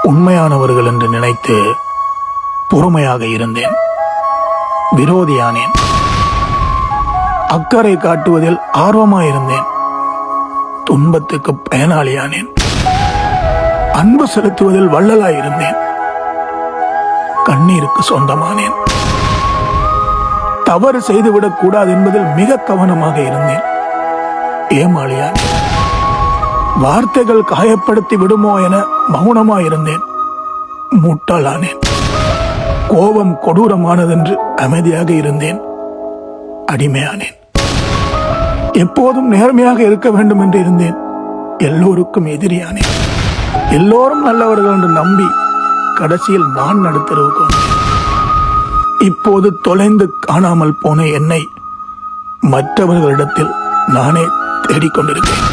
உண்மையானவர்கள் என்று நினைத்து பொறுமையாக இருந்தேன். விரோதியானேன். அக்கறை காட்டுவதில் ஆர்வமாயிருந்தேன். துன்பத்துக்கு பயனாளியானேன். அன்பு செலுத்துவதில் வள்ளலாயிருந்தேன். கண்ணீருக்கு சொந்தமானேன். தவறு செய்துவிடக் கூடாது என்பதில் மிக கவனமாக இருந்தேன். ஏமாளியான். வார்த்தைகள் காயப்படுத்தி விடுமோ என மௌனமாயிருந்தேன். முட்டாளானேன். கோபம் கொடூரமானதென்று அமைதியாக இருந்தேன். அடிமையானேன். எப்போதும் நேர்மையாக இருக்க வேண்டும் என்று இருந்தேன். எல்லோருக்கும் எதிரியானேன். எல்லோரும் நல்லவர்கள் என்று நம்பி கடைசியில் நான் நடுத்தருவுக்கு வந்தேன். இப்போது தொலைந்து காணாமல் போன என்னை மற்றவர்களிடத்தில் நானே தேடிக்கொண்டிருக்கிறேன்.